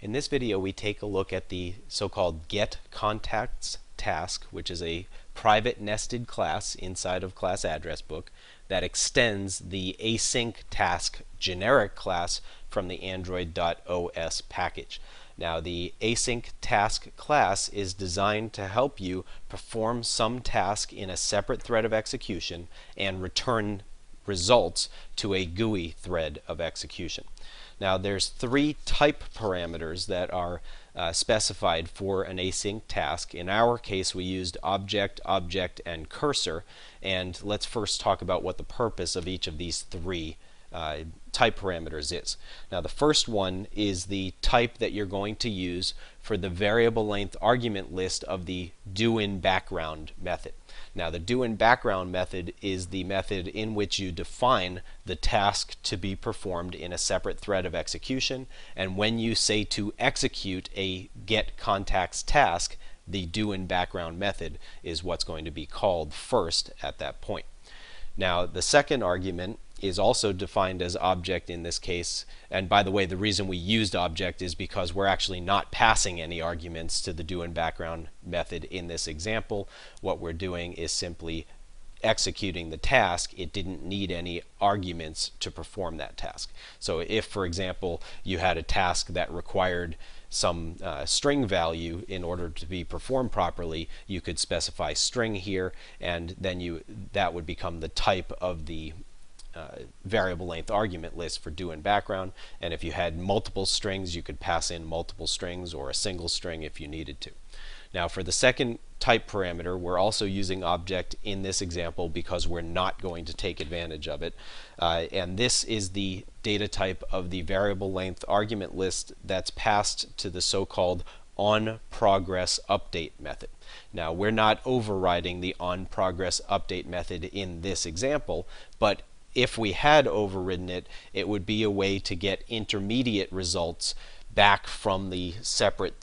In this video, we take a look at the so-called GetContactsTask, which is a private nested class inside of class address book that extends the AsyncTask generic class from the Android.os package. Now, the AsyncTask class is designed to help you perform some task in a separate thread of execution and return results to a GUI thread of execution. Now, there's three type parameters that are specified for an async task. In our case, we used object, object, and cursor. And let's first talk about what the purpose of each of these three type parameters is. Now, the first one is the type that you're going to use for the variable length argument list of the doInBackground method. Now, the doInBackground method is the method in which you define the task to be performed in a separate thread of execution, and when you say to execute a GetContactsTask, the doInBackground method is what's going to be called first at that point. Now, the second argument is also defined as object in this case, and by the way, the reason we used object is because we're actually not passing any arguments to the doInBackground method in this example. What we're doing is simply executing the task. It didn't need any arguments to perform that task. So if, for example, you had a task that required some string value in order to be performed properly, you could specify string here, and then that would become the type of the variable length argument list for doInBackground. And if you had multiple strings, you could pass in multiple strings or a single string if you needed to. Now, for the second type parameter, we're also using object in this example because we're not going to take advantage of it. And this is the data type of the variable length argument list that's passed to the so-called onProgressUpdate method. Now, we're not overriding the onProgressUpdate method in this example, but if we had overridden it, it would be a way to get intermediate results back from the separate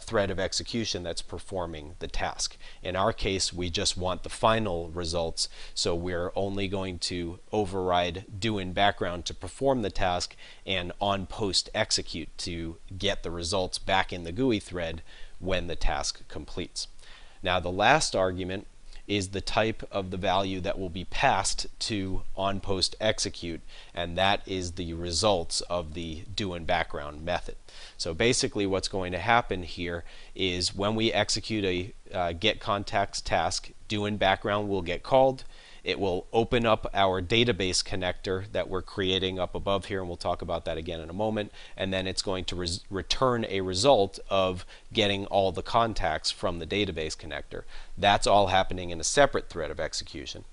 thread of execution that's performing the task. In our case, we just want the final results, so we're only going to override doInBackground to perform the task and onPostExecute to get the results back in the GUI thread when the task completes. Now, the last argument is the type of the value that will be passed to onPostExecute, and that is the results of the doInBackground method. So basically what's going to happen here is when we execute a GetContactsTask, doInBackground will get called. It will open up our database connector that we're creating up above here, and we'll talk about that again in a moment, and then it's going to return a result of getting all the contacts from the database connector. That's all happening in a separate thread of execution.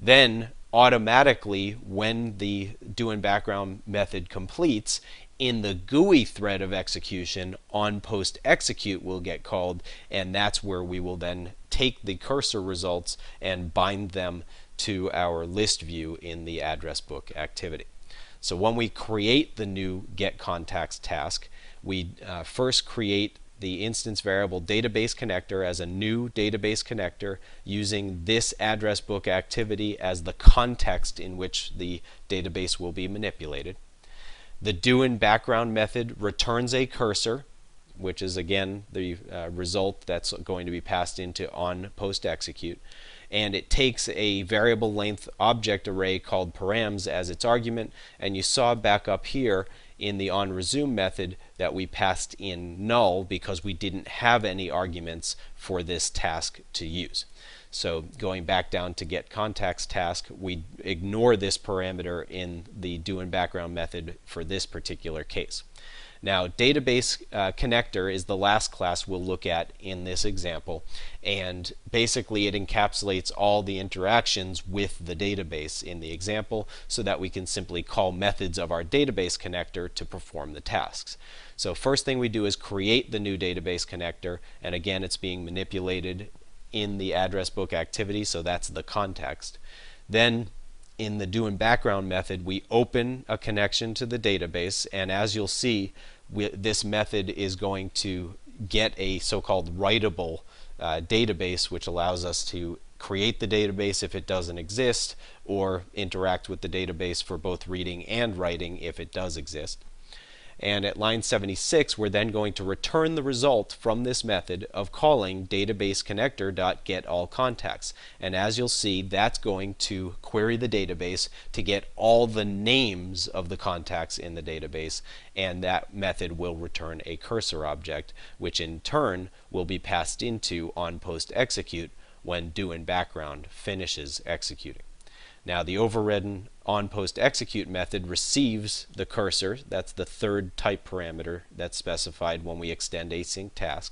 Then automatically, when the doInBackground method completes, in the GUI thread of execution, onPostExecute will get called, and that's where we will then take the cursor results and bind them to our list view in the address book activity. So when we create the new GetContactsTask, we first create the instance variable database connector as a new database connector using this address book activity as the context in which the database will be manipulated. The doInBackground method returns a cursor, which is again the result that's going to be passed into onPostExecute, and it takes a variable length object array called params as its argument, and you saw back up here in the onResume method that we passed in null because we didn't have any arguments for this task to use. So going back down to GetContactsTask, we ignore this parameter in the doInBackground method for this particular case. Now, database connector is the last class we'll look at in this example, and basically it encapsulates all the interactions with the database in the example so that we can simply call methods of our database connector to perform the tasks. So first thing we do is create the new database connector, and again it's being manipulated in the address book activity, so that's the context. Then in the doInBackground method, we open a connection to the database, and as you'll see, this method is going to get a so-called writable database, which allows us to create the database if it doesn't exist, or interact with the database for both reading and writing if it does exist. And at line 76, we're then going to return the result from this method of calling database_connector.getAllContacts. And as you'll see, that's going to query the database to get all the names of the contacts in the database, and that method will return a cursor object, which in turn will be passed into onPostExecute when doInBackground finishes executing. Now the overridden onPostExecute method receives the cursor. That's the third type parameter that's specified when we extend AsyncTask.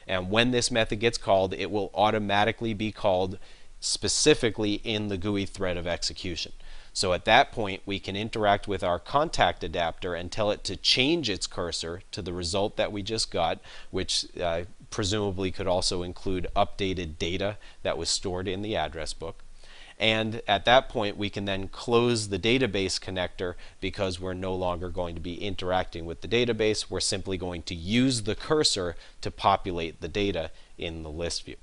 And when this method gets called, it will automatically be called specifically in the GUI thread of execution. So at that point, we can interact with our contact adapter and tell it to change its cursor to the result that we just got, which presumably could also include updated data that was stored in the address book. And at that point, we can then close the database connector because we're no longer going to be interacting with the database. We're simply going to use the cursor to populate the data in the list view.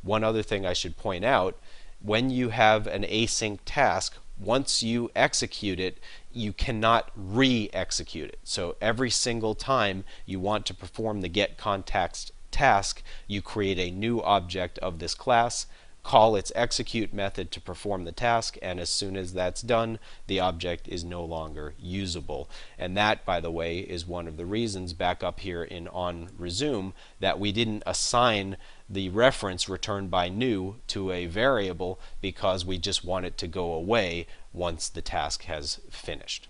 One other thing I should point out, when you have an async task, once you execute it, you cannot re-execute it. So every single time you want to perform the GetContactsTask, you create a new object of this class, call its execute method to perform the task, and as soon as that's done, the object is no longer usable. And that, by the way, is one of the reasons back up here in onResume that we didn't assign the reference returned by new to a variable, because we just want it to go away once the task has finished.